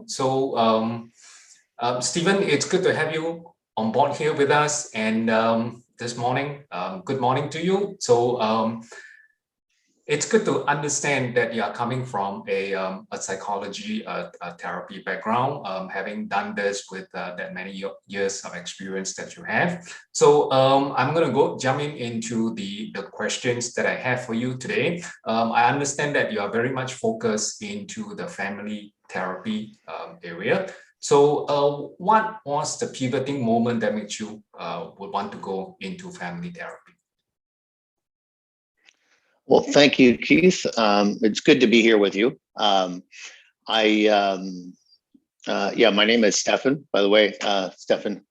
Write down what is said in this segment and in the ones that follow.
welcome. So, Stephen, it's good to have you on board here with us. And this morning, good morning to you. So, it's good to understand that you are coming from a psychology a therapy background, having done this with that many years of experience that you have. So I'm going to jump into the questions that I have for you today. I understand that you are very much focused into the family therapy area. So what was the pivoting moment that made you would want to go into family therapy? Well, thank you, Keith. It's good to be here with you. Yeah, my name is Stefan, by the way, Stefan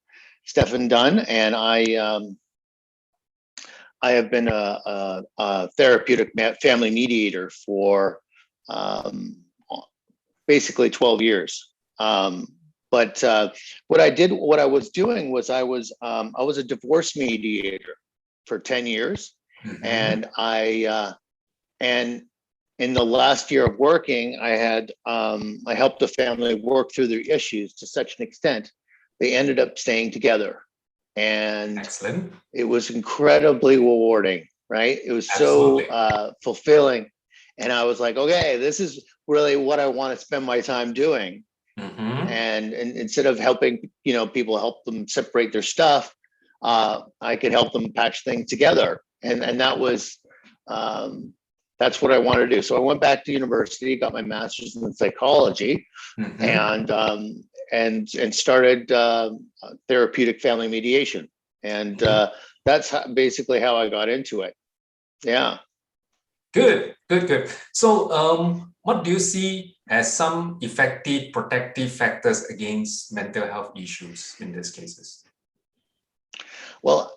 Dunn, and I have been a therapeutic family mediator for basically 12 years. But what I was doing was I was a divorce mediator for 10 years. Mm-hmm. And in the last year of working, I helped the family work through their issues to such an extent they ended up staying together, and excellent. It was incredibly rewarding, right? It was absolutely so fulfilling, and I was like, okay, this is really what I want to spend my time doing. Mm-hmm. And instead of helping people, help them separate their stuff, I could help them patch things together. And that was, that's what I wanted to do. So I went back to university, got my master's in psychology, mm-hmm. and started therapeutic family mediation. And mm-hmm. That's basically how I got into it. Yeah. Good. So what do you see as some effective protective factors against mental health issues in these cases? Well,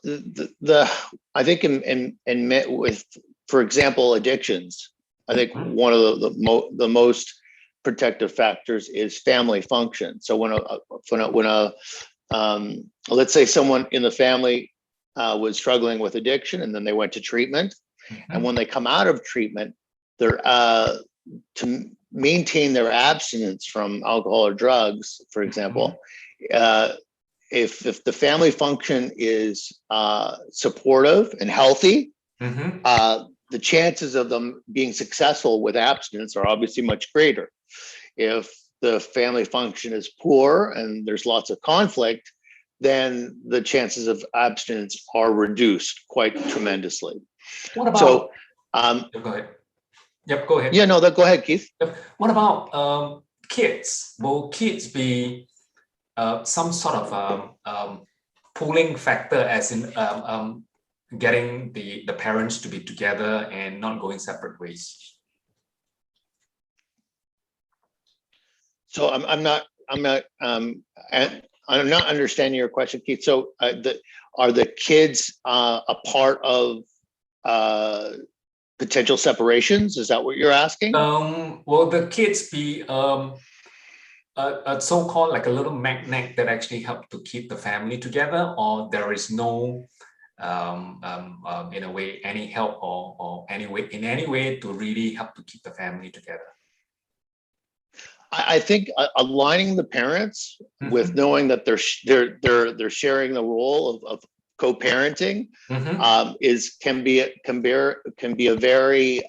I think with, for example, addictions, I think mm-hmm. one of the most protective factors is family function. So when let's say someone in the family was struggling with addiction, and then they went to treatment, mm-hmm. and when they come out of treatment, they're to maintain their abstinence from alcohol or drugs, for example. Mm-hmm. If the family function is supportive and healthy, mm-hmm. The chances of them being successful with abstinence are obviously much greater. If the family function is poor and there's lots of conflict, then the chances of abstinence are reduced quite tremendously. What about? So, go ahead. Yep, go ahead. Yeah, no, go ahead, Keith. What about kids? Will kids be some sort of pulling factor, as in getting the parents to be together and not going separate ways? So I'm not understanding your question, Keith. So are the kids a part of potential separations? Is that what you're asking? Will the kids be a so-called like a little magnet that actually help to keep the family together, or there is no in a way any help or in any way to really help to keep the family together? I think aligning the parents mm-hmm. with knowing that they're sharing the role of co-parenting mm-hmm. can be a very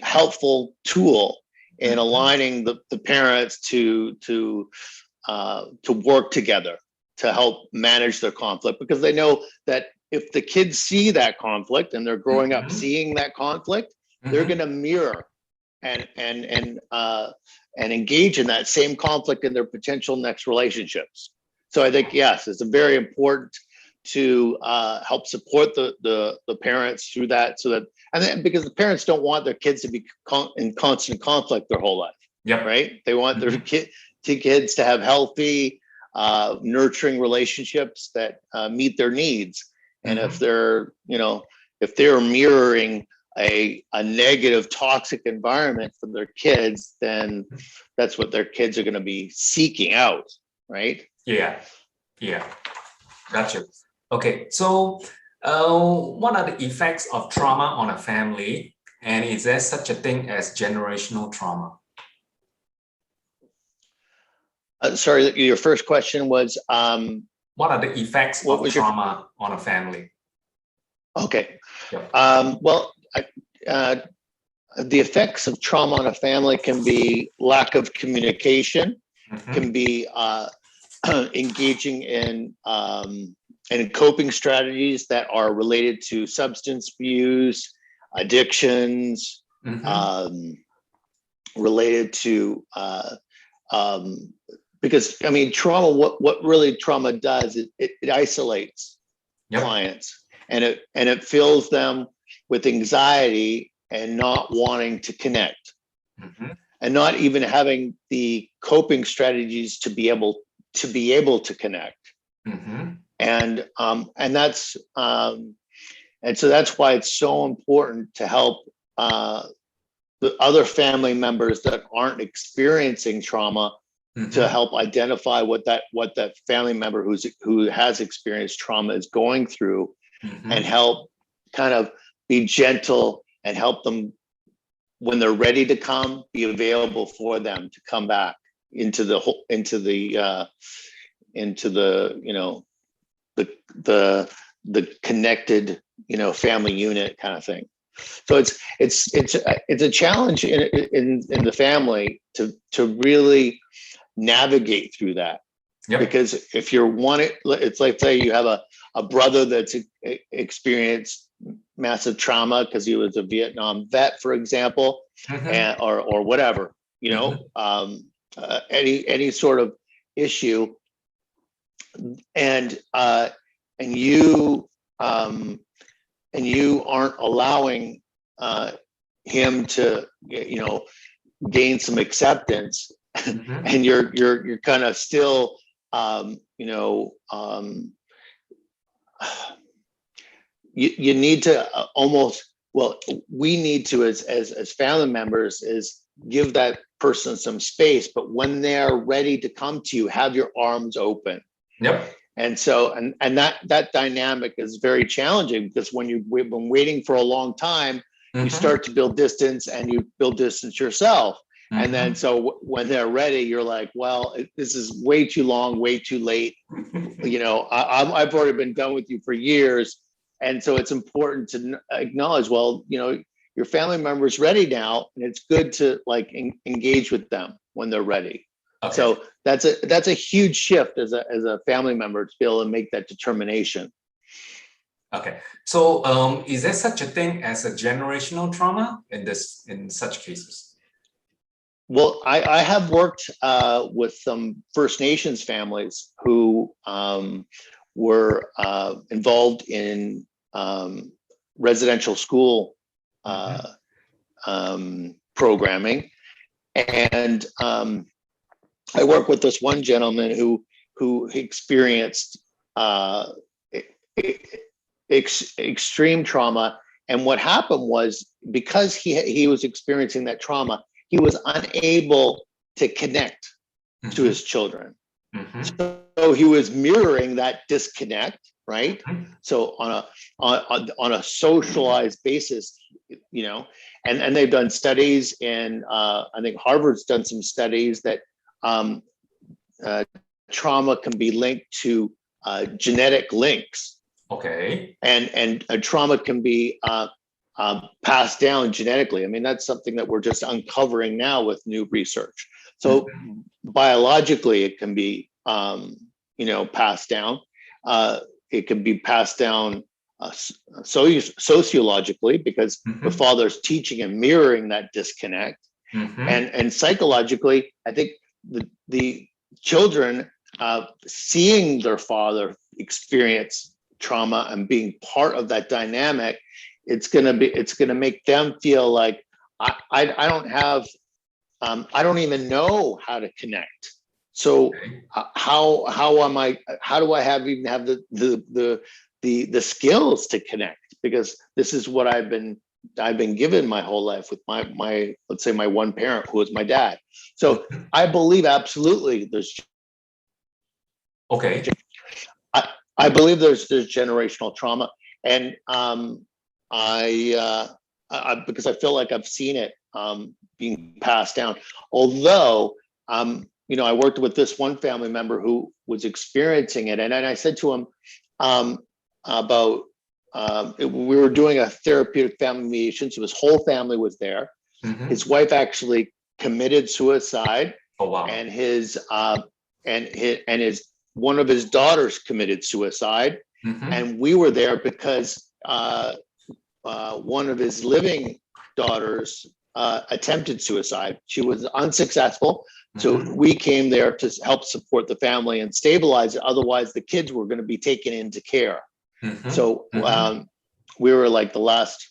helpful tool in aligning the parents to work together to help manage their conflict, because they know that if the kids see that conflict and they're growing mm-hmm. up seeing that conflict, mm-hmm. they're going to mirror and engage in that same conflict in their potential next relationships. So I think, yes, it's very important to help support the parents through that, so that, and then because the parents don't want their kids to be in constant conflict their whole life. Yeah. Right. They want mm-hmm. their kids to have healthy, nurturing relationships that meet their needs. And mm-hmm. if they're mirroring a negative, toxic environment for their kids, then that's what their kids are going to be seeking out, right? Yeah, gotcha. Okay, so what are the effects of trauma on a family, and is there such a thing as generational trauma? Sorry, your first question was what are the effects of trauma on a family? Okay. Yep. Well, the effects of trauma on a family can be lack of communication, can be engaging in coping strategies that are related to substance abuse, addictions, related to because I mean trauma. What really trauma does is it isolates clients, and it fills them with anxiety and not wanting to connect, and not even having the coping strategies to be able to connect. And that's and so that's why it's so important to help the other family members that aren't experiencing trauma to help identify what that family member who has experienced trauma is going through, and help kind of be gentle and help them when they're ready to come, be available for them to come back into the you know the connected family unit kind of thing. So it's a challenge in the family to really navigate through that. Because if you're it's like, say you have a brother that's experienced massive trauma because he was a Vietnam vet, for example, or whatever, any sort of issue, and you aren't allowing him to gain some acceptance, and you're kind of still you need to we need to as family members is give that person some space, but when they're ready to come to you, have your arms open. And so and that dynamic is very challenging, because when we've been waiting for a long time, you start to build distance, and you build distance yourself. And then so when they're ready, you're like, well, this is way too long, way too late. I've already been done with you for years. And so it's important to acknowledge, well, your family member is ready now, and it's good to engage with them when they're ready. Okay. So that's a huge shift as a family member to be able to make that determination. Okay. So is there such a thing as a generational trauma in such cases? Well, I have worked with some First Nations families who were involved in residential school programming, and I worked with this one gentleman who experienced extreme trauma, and what happened was, because he was experiencing that trauma, he was unable to connect to his children. So he was mirroring that disconnect, right? So on a socialized basis, and they've done studies, and I think Harvard's done some studies that trauma can be linked to genetic links. Okay. And trauma can be passed down genetically. I mean, that's something that we're just uncovering now with new research. So biologically, it can be, passed down. It can be passed down sociologically, because the father's teaching and mirroring that disconnect. And psychologically, I think the children seeing their father experience trauma and being part of that dynamic, it's gonna make them feel like I don't even know how to connect. So how do I have the skills to connect? Because this is what I've been given my whole life with my let's say my one parent, who was my dad. So I believe absolutely there's I believe there's generational trauma, and I because I feel like I've seen it being passed down. Although I worked with this one family member who was experiencing it. And I said to him we were doing a therapeutic family mediation. So his whole family was there. Mm-hmm. His wife actually committed suicide. Oh, wow. And his one of his daughters committed suicide. Mm-hmm. And we were there because one of his living daughters attempted suicide. She was unsuccessful. So Mm-hmm. we came there to help support the family and stabilize it. Otherwise, the kids were going to be taken into care. Mm-hmm. So we were like the last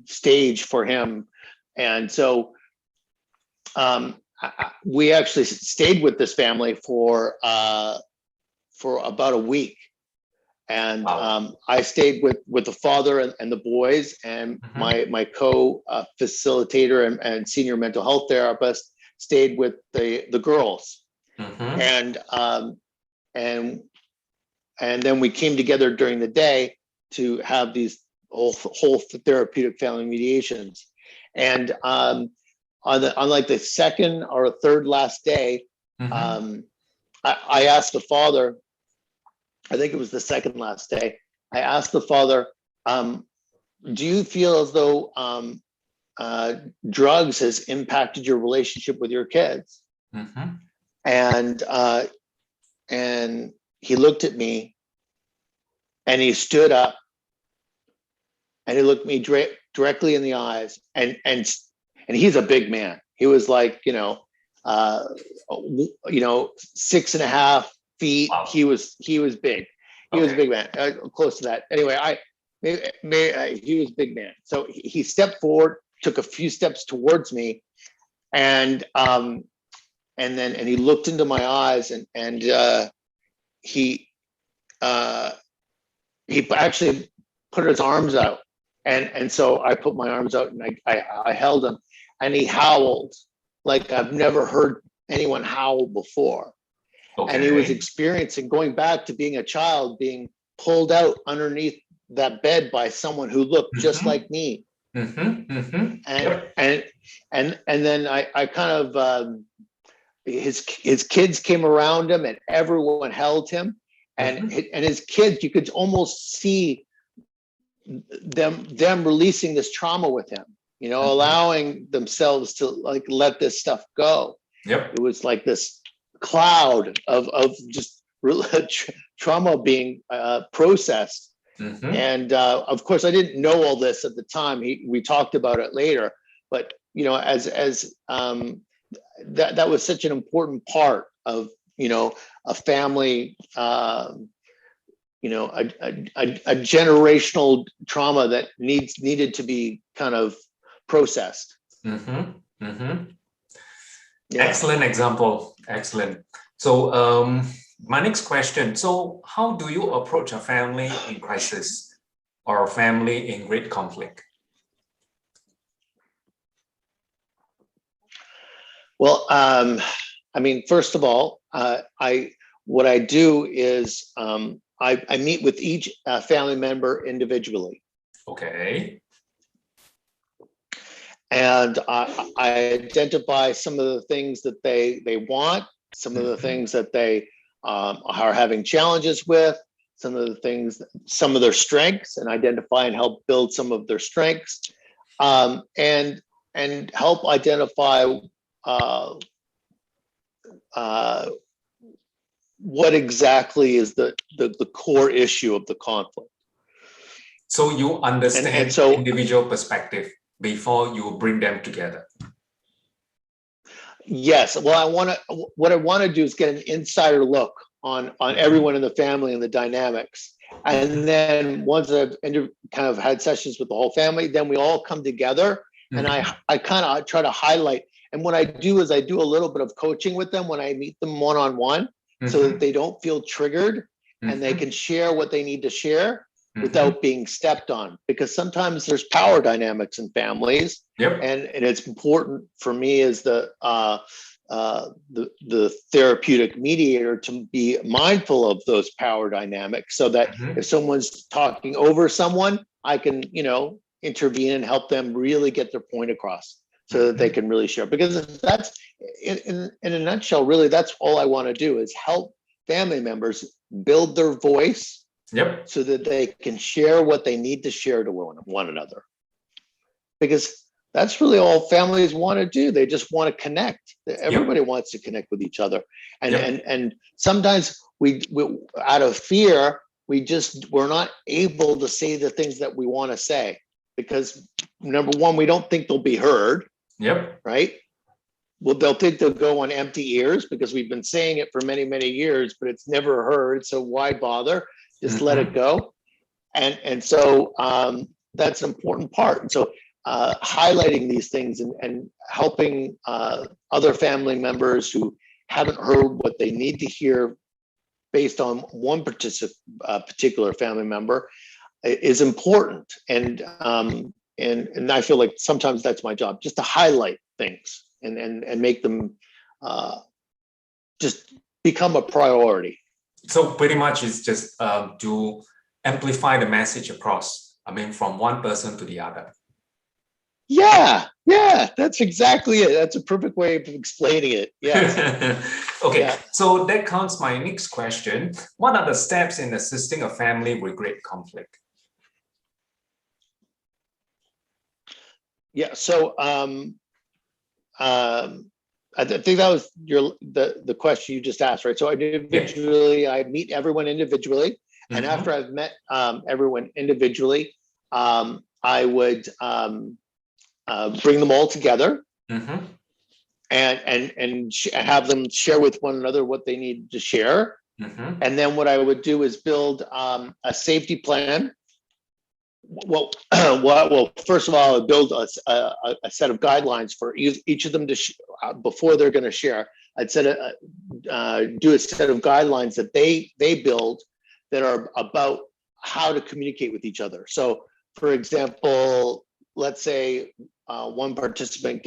stage for him. And so we actually stayed with this family for about a week. And wow. I stayed with the father and the boys, and Mm-hmm. my co-facilitator and senior mental health therapist stayed with the girls. Mm-hmm. And then we came together during the day to have these whole therapeutic family mediations. And on like the second or third last day, Mm-hmm. I asked the father, I think it was the second last day, I asked the father, do you feel as though drugs has impacted your relationship with your kids? Mm-hmm. And he looked at me and he stood up and he looked me directly in the eyes, and he's a big man. He was like, 6.5 feet. Wow. He was big. He was a big man, close to that. Anyway, he was a big man. So he stepped forward, took a few steps towards me, and he looked into my eyes, and he actually put his arms out. And so I put my arms out and I held him, and he howled like I've never heard anyone howl before. Okay. And he was experiencing going back to being a child, being pulled out underneath that bed by someone who looked just like me. Mm-hmm. Mm-hmm. And then I kind of his kids came around him, and everyone held him, and his kids, you could almost see them releasing this trauma with him, allowing themselves to like let this stuff go. Yep. It was like this cloud of just trauma being processed. Mm-hmm. And of course, I didn't know all this at the time. We talked about it later, but as that was such an important part of a family. A generational trauma that needed to be kind of processed. Mm-hmm. Mm-hmm. Yeah. Excellent example. Excellent. So my next question. So how do you approach a family in crisis or a family in great conflict? Well, first of all, what I do is I meet with each family member individually. Okay. And I identify some of the things that they want, some of the things that they are having challenges with, some of their strengths, and identify and help build some of their strengths, and help identify what exactly is the core issue of the conflict. So you understand and so, individual perspective before you bring them together. Yes. Well, what I want to do is get an insider look on everyone in the family and the dynamics. And then once I've kind of had sessions with the whole family, then we all come together, and I kind of try to highlight. And what I do is I do a little bit of coaching with them when I meet them one-on-one, so that they don't feel triggered and they can share what they need to share without being stepped on, because sometimes there's power dynamics in families. Yep. And it's important for me as the therapeutic mediator to be mindful of those power dynamics, so that if someone's talking over someone, I can intervene and help them really get their point across. so that they can really share. Because that's, in a nutshell, really, that's all I want to do is help family members build their voice so that they can share what they need to share to one another. Because that's really all families want to do. They just want to connect. Everybody wants to connect with each other. And sometimes we out of fear, we're not able to say the things that we want to say, because number one, we don't think they'll be heard. Right? Well, they'll think they'll go on empty ears because we've been saying it for many, many years, but it's never heard. So why bother? Just let it go. And so that's an important part. And so highlighting these things and helping other family members who haven't heard what they need to hear based on one particular family member is important. And I feel like sometimes that's my job, just to highlight things and make them just become a priority. So pretty much it's just to amplify the message across, from one person to the other. Yeah, that's exactly it. That's a perfect way of explaining it. Yeah. Okay, so that comes my next question. What are the steps in assisting a family with great conflict? Yeah, so I think that was the question you just asked, right? So individually, I meet everyone individually, and after I've met everyone individually, I would bring them all together and have them share with one another what they need to share. And then what I would do is build a safety plan. Well, first of all, I build a set of guidelines for each of them to before they're going to share. I'd do a set of guidelines that they build that are about how to communicate with each other. So, for example, let's say one participant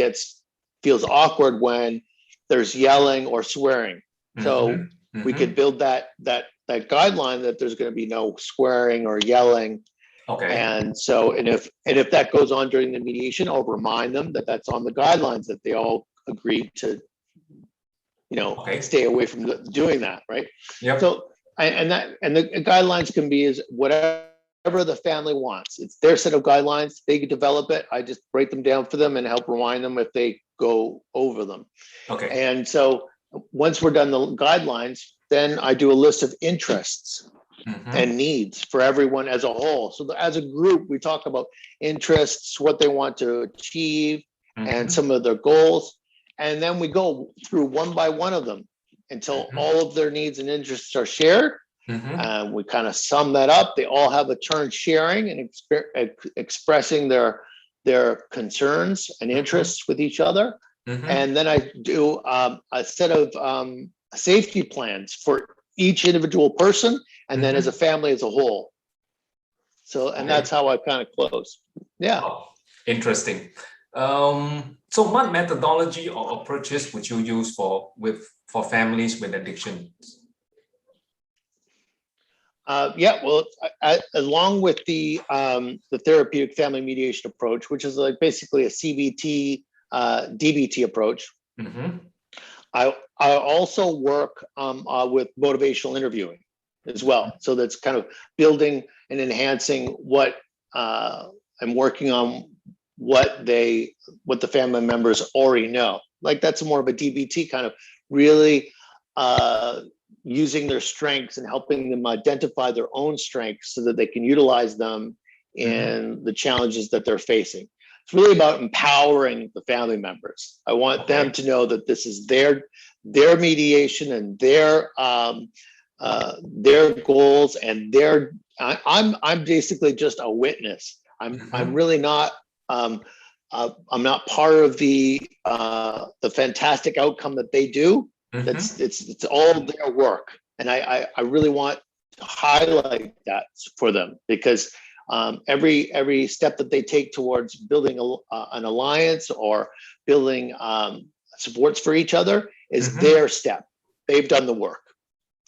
feels awkward when there's yelling or swearing. So we could build that guideline that there's going to be no swearing or yelling. Okay. And so, and if that goes on during the mediation, I'll remind them that that's on the guidelines, that they all agreed to, stay away from doing that, right? Yep. So, and the guidelines can be whatever the family wants. It's their set of guidelines. They can develop it. I just break them down for them and help remind them if they go over them. Okay. And so once we're done the guidelines, then I do a list of interests and needs for everyone as a whole. So as a group, we talk about interests, what they want to achieve, and some of their goals. And then we go through one by one of them until all of their needs and interests are shared. We kind of sum that up. They all have a turn sharing and expressing their concerns and interests with each other. And then I do a set of safety plans for each individual person, and then as a family as a whole. So, and that's how I kind of close. Yeah. Oh, interesting. So what methodology or approaches would you use for families with addiction? Well, along with the therapeutic family mediation approach, which is like basically a CBT, DBT approach. I also work with motivational interviewing as well. So that's kind of building and enhancing what I'm working on, what the family members already know. Like that's more of a DBT kind of really using their strengths and helping them identify their own strengths so that they can utilize them in the challenges that they're facing. It's really about empowering the family members. I want them to know that this is their mediation and their goals and I'm basically just a witness. I'm really not I'm not part of the fantastic outcome that they do. It's all their work, and I really want to highlight that for them, because every step that they take towards building an alliance or building supports for each other is their step. They've done the work.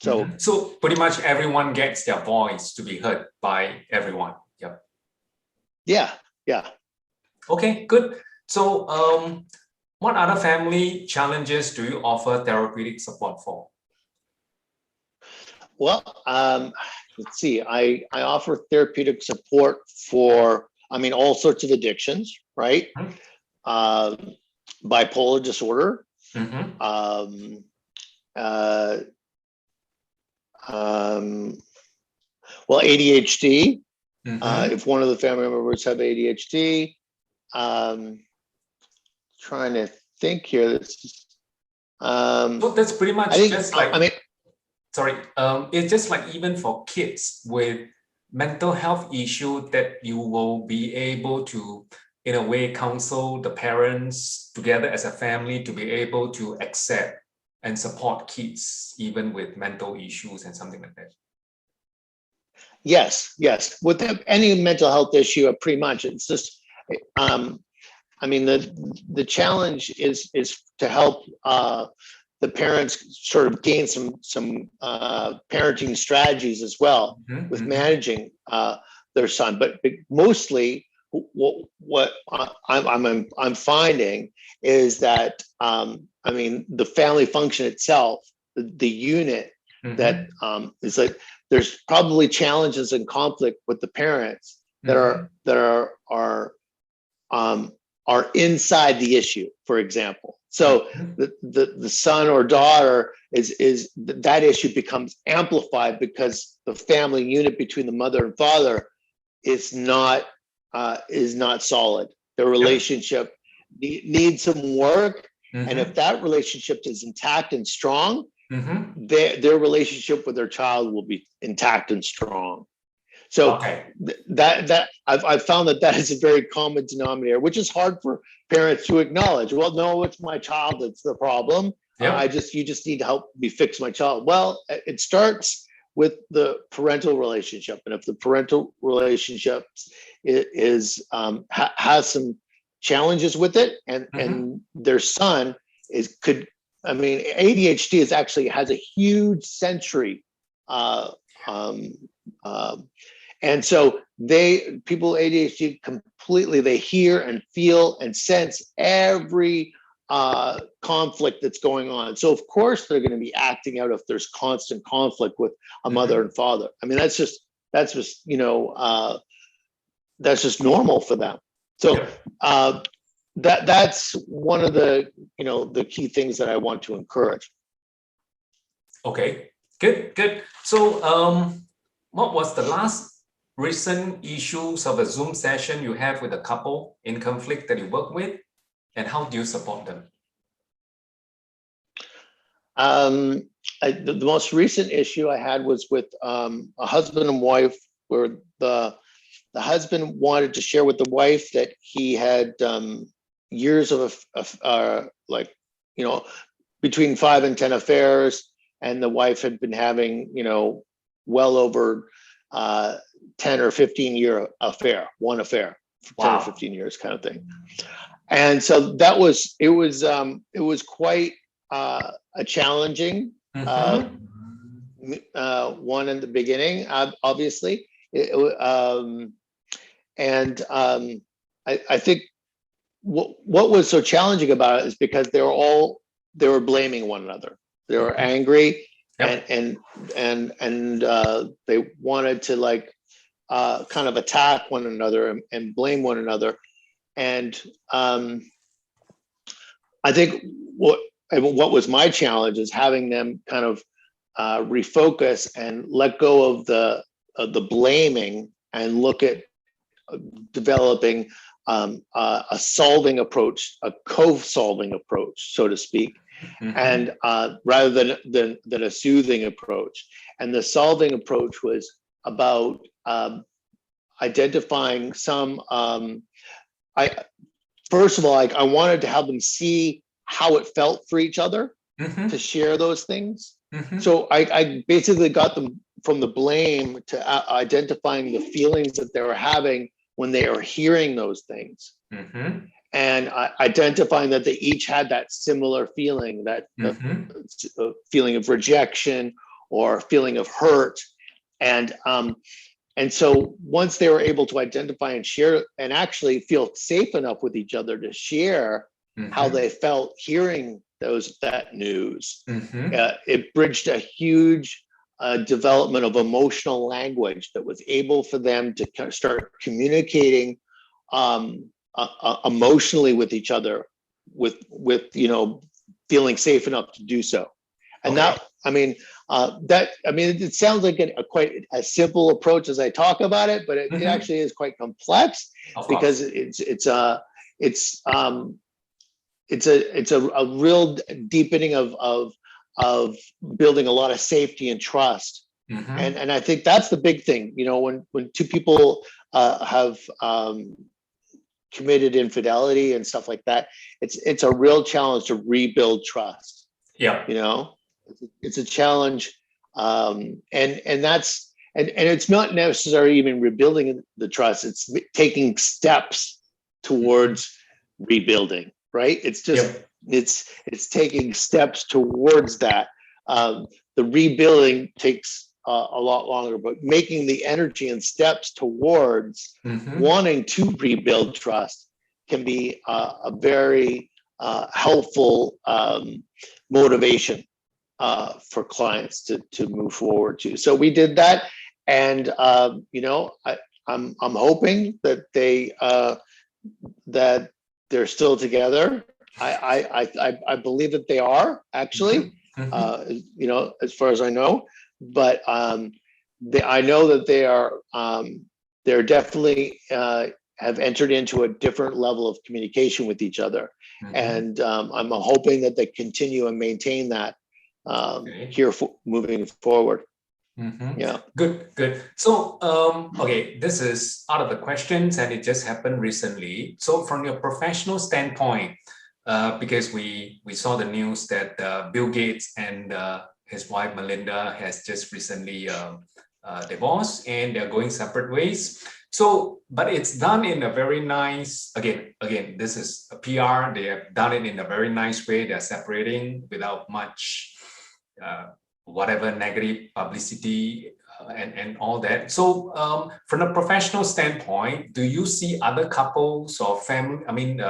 So pretty much everyone gets their voice to be heard by everyone. Yep. Yeah. Okay, good. So what other family challenges do you offer therapeutic support for? Well, let's see. I offer therapeutic support for, all sorts of addictions, right? Bipolar disorder, well, ADHD. If one of the family members have ADHD, trying to think here. So that's pretty much just like, sorry, it's just like even for kids with mental health issue that you will be able to, in a way, counsel the parents together as a family to be able to accept and support kids, even with mental issues and something like that. Yes. With any mental health issue, pretty much, it's just, the challenge is to help the parents sort of gain some parenting strategies as well with managing their son. But mostly, what I'm finding is that the family function itself, the unit that is like, there's probably challenges and conflict with the parents that are inside the issue, for example. So the son or daughter is that issue becomes amplified because the family unit between the mother and father is not solid. Their relationship needs some work, and if that relationship is intact and strong, their relationship with their child will be intact and strong. So that I've found that is a very common denominator, which is hard for parents to acknowledge. Well, no, it's my child that's the problem. You just need to help me fix my child. Well, it starts with the parental relationship, and if the parental relationship has some challenges with it, and their son ADHD has a huge sensory and so people with ADHD completely, they hear and feel and sense every conflict that's going on. So of course they're going to be acting out if there's constant conflict with a mother and father. That's just normal for them. So that's one of the key things that I want to encourage. Okay, good. So what was the last recent issues of a Zoom session you have with a couple in conflict that you work with, and how do you support them? The most recent issue I had was with a husband and wife, where the husband wanted to share with the wife that he had years of between 5 and 10 affairs, and the wife had been having well over 10 or 15 year affair, one affair, 10 or 15 years kind of thing. And so it was quite a challenging one in the beginning, obviously. I think what was so challenging about it is because they were blaming one another. They were angry. And they wanted to kind of attack one another and blame one another. And I think what was my challenge is having them kind of refocus and let go of the blaming and look at developing a solving approach, a co-solving approach, so to speak. And rather than a soothing approach. And the solving approach was about identifying some. First of all, I wanted to have them see how it felt for each other to share those things. So I basically got them from the blame to identifying the feelings that they were having when they are hearing those things. And identifying that they each had that similar feeling, that feeling of rejection or feeling of hurt. And And so once they were able to identify and share and actually feel safe enough with each other to share how they felt hearing that news, it bridged a huge development of emotional language that was able for them to start communicating emotionally with each other, with feeling safe enough to do so. And that, it sounds like quite a simple approach as I talk about it, but it actually is quite complex because it's a real deepening of building a lot of safety and trust. And I think that's the big thing, when two people have committed infidelity and stuff like that, it's a real challenge to rebuild trust. It's a challenge, and it's not necessarily even rebuilding the trust. It's taking steps towards rebuilding, right? It's just it's taking steps towards that. The rebuilding takes a lot longer, but making the energy and steps towards wanting to rebuild trust can be a very helpful motivation for clients to move forward to. So we did that, and I'm hoping that they're still together. I believe that they are actually, as far as I know. But I know that they are. They're definitely have entered into a different level of communication with each other, and I'm hoping that they continue and maintain that here moving forward. Yeah. Good. So, this is out of the questions, and it just happened recently. So, from your professional standpoint, because we saw the news that Bill Gates and his wife Melinda has just recently divorced, and they're going separate ways. So, but it's done in a very nice. Again, this is a PR. They have done it in a very nice way. They're separating without much whatever negative publicity and all that. So, from a professional standpoint, do you see other couples or family?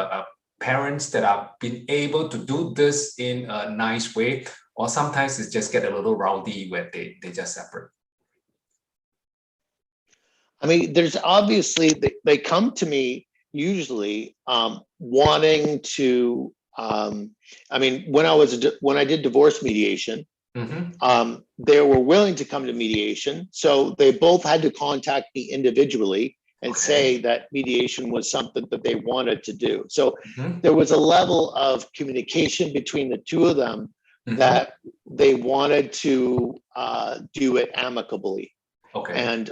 Parents that have been able to do this in a nice way, or sometimes it just get a little rowdy where they just separate? There's obviously, they come to me usually wanting to, when I did divorce mediation, they were willing to come to mediation. So they both had to contact me individually and say that mediation was something that they wanted to do. So there was a level of communication between the two of them that they wanted to do it amicably. And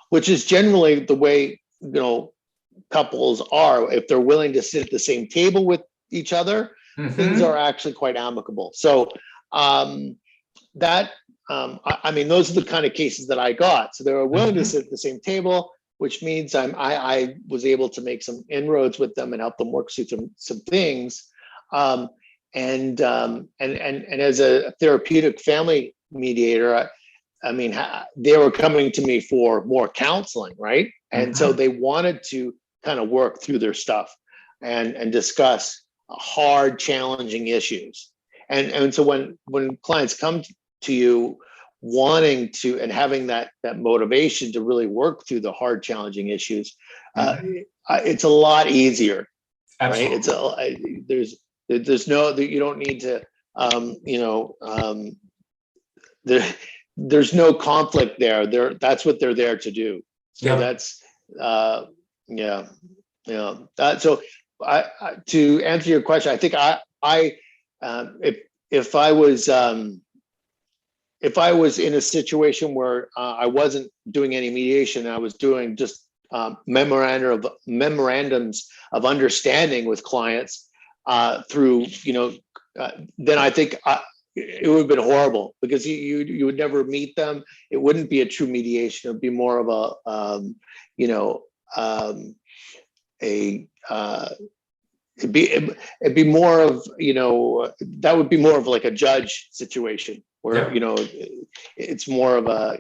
which is generally the way, couples are. If they're willing to sit at the same table with each other, things are actually quite amicable. So those are the kind of cases that I got. So they were willing to sit at the same table, which means I was able to make some inroads with them and help them work through some things. And as a therapeutic family mediator, they were coming to me for more counseling, right? And so they wanted to kind of work through their stuff and discuss hard, challenging issues. And so when clients come to you wanting to and having that motivation to really work through the hard, challenging issues, it's a lot easier. Absolutely. Right? There's no, you don't need to, there's no conflict there. That's what they're there to do. So that's, so to answer your question, I think if I was in a situation where I wasn't doing any mediation, I was doing just memorandums of understanding with clients through, then I think it would have been horrible, because you would never meet them. It wouldn't be a true mediation. It would be more of it'd be more of, that would be more of like a judge situation where, it's more of a,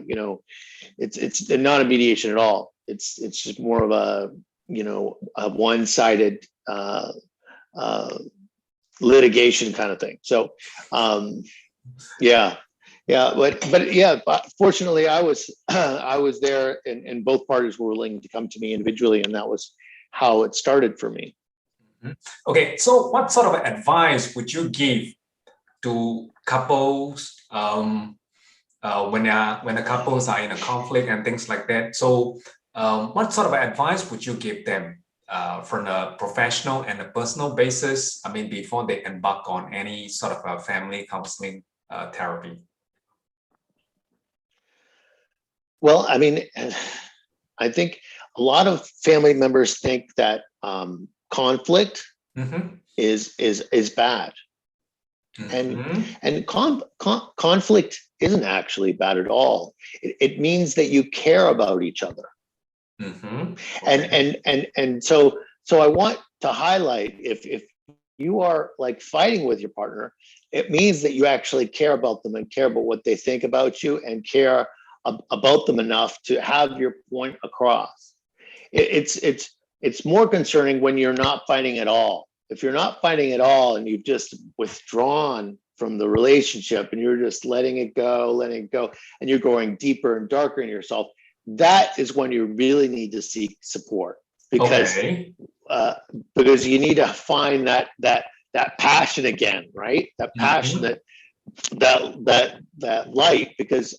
it's not a mediation at all. It's just more of a, a one-sided litigation kind of thing. So, but fortunately I was, I was there and both parties were willing to come to me individually. And that was how it started for me. Okay, so what sort of advice would you give to couples when the couples are in a conflict and things like that? So what sort of advice would you give them from a professional and a personal basis? I mean, before they embark on any sort of a family counseling therapy? Well, I mean, I think a lot of family members think that conflict is bad, and conflict isn't actually bad at all. It means that you care about each other, and so I want to highlight, if you are like fighting with your partner, it means that you actually care about them and care about what they think about you and care about them enough to have your point across. It's more concerning when you're not fighting at all. If you're not fighting at all and you've just withdrawn from the relationship and you're just letting it go, and you're going deeper and darker in yourself, that is when you really need to seek support, because you need to find that passion again, right? That passion, that light, because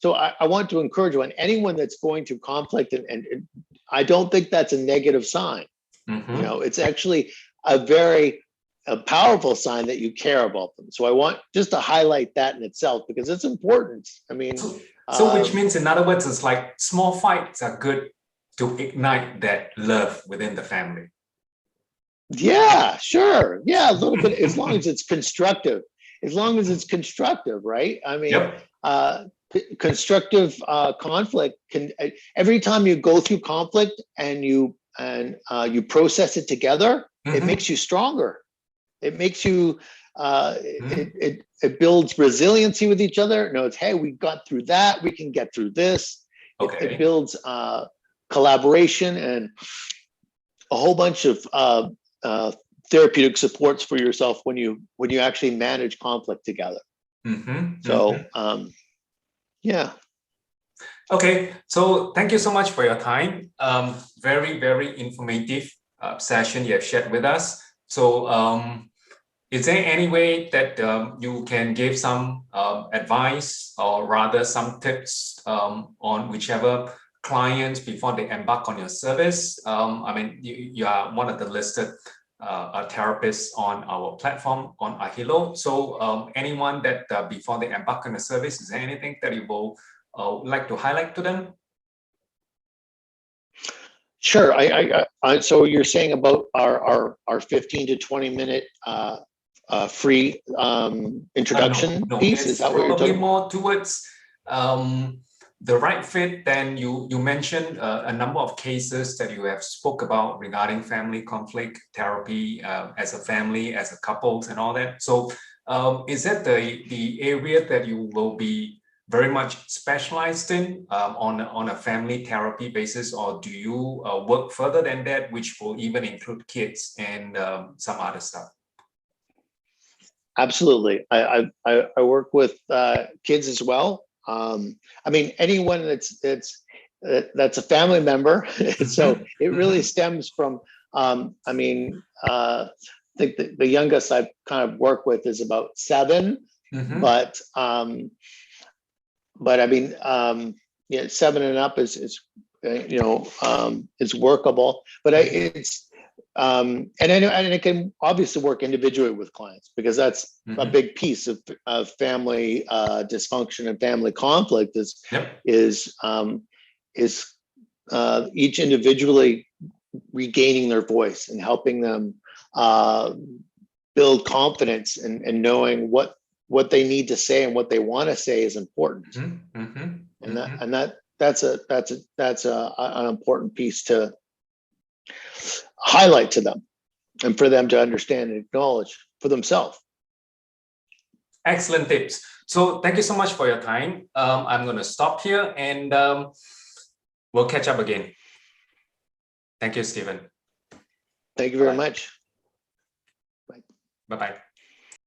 so I want to encourage you, and anyone that's going through conflict, and I don't think that's a negative sign. It's actually a very powerful sign that you care about them. So I want just to highlight that in itself, because it's important. I mean, so which means, in other words, it's like small fights are good to ignite that love within the family. Yeah, sure. Yeah, a little bit, as long as it's constructive. As long as it's constructive, right? I mean, constructive conflict can, every time you go through conflict and you process it together, it makes you stronger. It makes you, it builds resiliency with each other. No, it's, hey, we got through that, we can get through this. It builds collaboration and a whole bunch of therapeutic supports for yourself when you actually manage conflict together. So, yeah. Okay, so thank you so much for your time. Very, very informative session you have shared with us. So is there any way that you can give some advice, or rather some tips on whichever clients before they embark on your service? I mean, you are one of the listed therapists on our platform on Ahilo. So anyone that before they embark on the service, is there anything that you will like to highlight to them? Sure. So you're saying about our 15 to 20 minute free introduction piece? Is that what you're talking about? More towards the right fit. Then you mentioned a number of cases that you have spoke about regarding family conflict therapy as a family, as a couples, and all that. So is that the area that you will be very much specialized in on a family therapy basis, or do you work further than that, which will even include kids and some other stuff? Absolutely. I work with kids as well. I mean, anyone that's a family member. So it really stems from, I mean, I think the youngest I've kind of worked with is about 7, but I mean, 7 and up is workable, but and it can obviously work individually with clients, because that's a big piece of family dysfunction and family conflict is each individually regaining their voice and helping them build confidence and knowing what they need to say and what they want to say is important. And that's an important piece to highlight to them. and for them to understand and acknowledge for themselves. Excellent tips. So thank you so much for your time. I'm going to stop here and we'll catch up again. Thank you, Stephen. Thank you very much. Bye-bye.